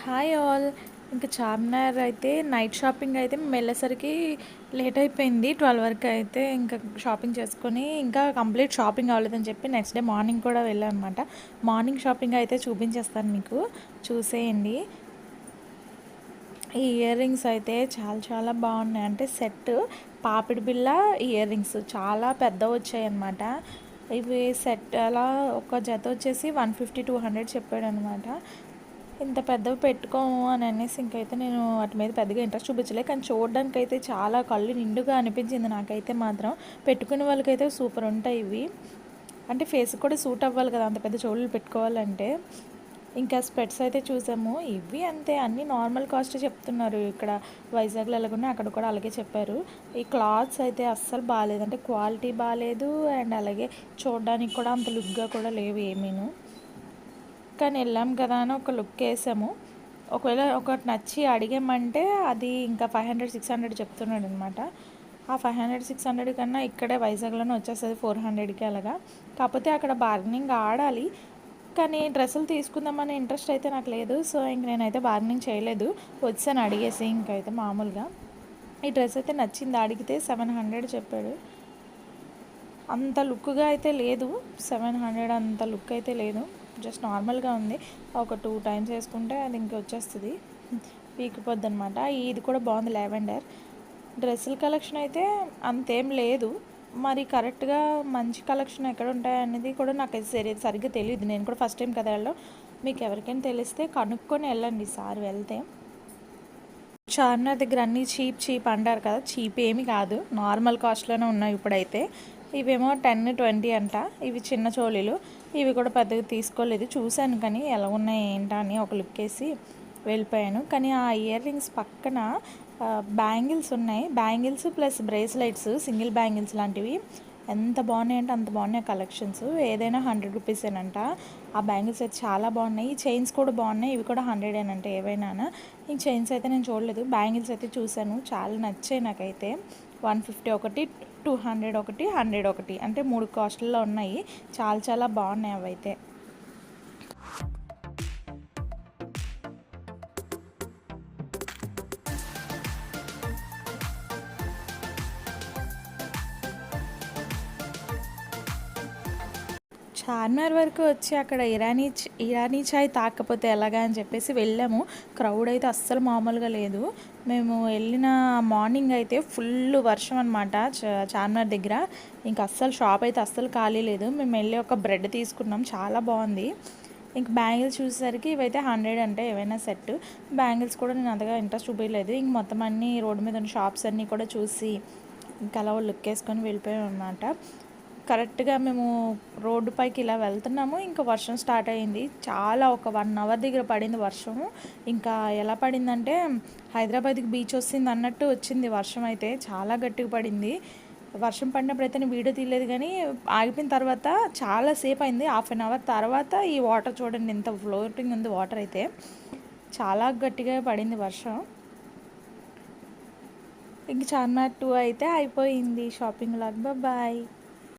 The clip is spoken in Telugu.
Hi all. ఇంకా చార్మినార్ అయితే నైట్ షాపింగ్ అయితే మేము వెళ్ళేసరికి లేట్ అయిపోయింది. 12 వరకు అయితే ఇంకా షాపింగ్ చేసుకొని ఇంకా కంప్లీట్ షాపింగ్ అవ్వలేదని చెప్పి నెక్స్ట్ డే మార్నింగ్ కూడా వెళ్ళాం అనమాట. మార్నింగ్ షాపింగ్ అయితే చూపించేస్తాను మీకు, చూసేయండి. ఈ ఇయర్ రింగ్స్ అయితే చాలా చాలా బాగున్నాయి. అంటే సెట్ పాపిడి బిళ్ళ ఇయర్ రింగ్స్ చాలా పెద్దవి వచ్చాయి అన్నమాట. ఇవి సెట్ అలా ఒక జత వచ్చేసి 150-200 చెప్పాడు అనమాట. ఇంత పెద్దవి పెట్టుకోము అని అనేసి ఇంకైతే నేను వాటి మీద పెద్దగా ఇంట్రెస్ట్ చూపించలే. కానీ చూడడానికి అయితే చాలా కళ్ళు నిండుగా అనిపించింది నాకైతే మాత్రం. పెట్టుకునే వాళ్ళకైతే సూపర్ ఉంటాయి ఇవి. అంటే ఫేస్కి కూడా సూట్ అవ్వాలి కదా అంత పెద్ద చెవులు పెట్టుకోవాలంటే. ఇంకా స్పెట్స్ అయితే చూసాము. ఇవి అంతే అన్నీ నార్మల్ కాస్ట్ చెప్తున్నారు. ఇక్కడ వైజాగ్లో ఎలాగున్నా అక్కడ కూడా అలాగే చెప్పారు. ఈ క్లాత్స్ అయితే అస్సలు బాగాలేదు, అంటే క్వాలిటీ బాగాలేదు. అండ్ అలాగే చూడడానికి కూడా అంత లుక్గా కూడా లేవు ఏమీను. కానీ వెళ్ళాం కదా అని ఒక లుక్ వేసాము. ఒకవేళ ఒకటి నచ్చి అడిగామంటే అది ఇంకా 500-600 చెప్తున్నాడు అనమాట. ఆ 500-600 కన్నా ఇక్కడే వైజాగ్లోనే వచ్చేస్తుంది 400కి అలాగా. కాకపోతే అక్కడ బార్గెనింగ్ ఆడాలి. కానీ డ్రెస్సులు తీసుకుందామనే ఇంట్రెస్ట్ అయితే నాకు లేదు. సో ఇంక నేనైతే బార్గెనింగ్ చేయలేదు, వచ్చాను అడిగేసి. ఇంకైతే మామూలుగా ఈ డ్రెస్ అయితే నచ్చింది. అడిగితే 700 చెప్పాడు. అంత లుక్గా అయితే లేదు, 700 అంత లుక్ అయితే లేదు. జస్ట్ నార్మల్గా ఉంది. ఒక 2 టైమ్స్ వేసుకుంటే అది ఇంక వచ్చేస్తుంది, పీకిపోద్ది అనమాట. ఇది కూడా బాగుంది, లావెండర్. డ్రెస్సుల కలెక్షన్ అయితే అంతేం లేదు. మరి కరెక్ట్గా మంచి కలెక్షన్ ఎక్కడ ఉంటాయనేది కూడా నాకు సరిగ్గా తెలియదు. నేను కూడా ఫస్ట్ టైం కదా వెళ్ళడం. మీకు ఎవరికైనా తెలిస్తే కనుక్కొని వెళ్ళండి ఈసారి వెళ్తే. చార్మినార్ దగ్గర అన్నీ చీప్ అంటారు కదా, చీప్ ఏమి కాదు, నార్మల్ కాస్ట్లోనే ఉన్నాయి ఇప్పుడైతే. ఇవేమో 10-20 అంట. ఇవి చిన్న చోళీలు. ఇవి కూడా పెద్దగా తీసుకోలేదు, చూశాను కానీ ఎలా ఉన్నాయి ఏంటా అని ఒక లుక్ వేసి వెళ్ళిపోయాను. కానీ ఆ ఇయర్ రింగ్స్ పక్కన బ్యాంగిల్స్ ఉన్నాయి. Bangles plus bracelets, single bangles లాంటివి ఎంత బాగున్నాయి అంటే అంత బాగున్నాయి కలెక్షన్స్. ఏదైనా 100 రూపీసేనంట. ఆ బ్యాంగిల్స్ అయితే చాలా బాగున్నాయి. ఈ చైన్స్ కూడా బాగున్నాయి. ఇవి కూడా 100 ఏవైనా. ఈ చైన్స్ అయితే నేను చూడలేదు, బ్యాంగిల్స్ అయితే చూశాను, చాలా నచ్చాయి నాకైతే. 150 ఒకటి, 200 ఒకటి, 100 ఒకటి, అంటే 3 కాస్ట్లలో ఉన్నాయి. చాలా చాలా బాగున్నాయి అవైతే. చార్మినార్ వరకు వచ్చి అక్కడ ఇరానీ చాయ్ తాకపోతే ఎలాగా అని చెప్పేసి వెళ్ళాము. క్రౌడ్ అయితే అస్సలు మామూలుగా లేదు. మేము వెళ్ళిన మార్నింగ్ అయితే ఫుల్ వర్షం అనమాట చార్మినార్ దగ్గర. ఇంకా అస్సలు షాప్ అయితే అస్సలు ఖాళీ లేదు. మేము వెళ్ళి ఒక బ్రెడ్ తీసుకున్నాం, చాలా బాగుంది. ఇంక బ్యాంగిల్స్ చూసేసరికి ఇవైతే 100 అంటే ఏవైనా సెట్. బ్యాంగిల్స్ కూడా నేను అంతగా ఇంట్రెస్ట్ చూపించలేదు. ఇంక మొత్తం అన్నీ రోడ్డు మీద ఉన్న షాప్స్ అన్నీ కూడా చూసి ఇంకా అలా లుక్ వేసుకొని వెళ్ళిపోయాం అనమాట. కరెక్ట్గా మేము రోడ్డు పైకి ఇలా వెళ్తున్నాము, ఇంకా వర్షం స్టార్ట్ అయ్యింది. చాలా ఒక 1 అవర్ దగ్గర పడింది వర్షము. ఇంకా ఎలా పడిందంటే హైదరాబాద్కి బీచ్ వస్తుంది అన్నట్టు వచ్చింది వర్షం అయితే. చాలా గట్టిగా పడింది. వర్షం పడినప్పుడు అయితే నేను వీడియో తీయలేదు, కానీ ఆగిపోయిన తర్వాత చాలాసేపు అయింది, 1/2 అవర్ తర్వాత ఈ వాటర్ చూడండి ఎంత ఫ్లోటింగ్ ఉంది వాటర్ అయితే. చాలా గట్టిగా పడింది వర్షం. ఇంక చార్మినార్ 2 అయితే అయిపోయింది షాపింగ్ లాగా. బాయ్.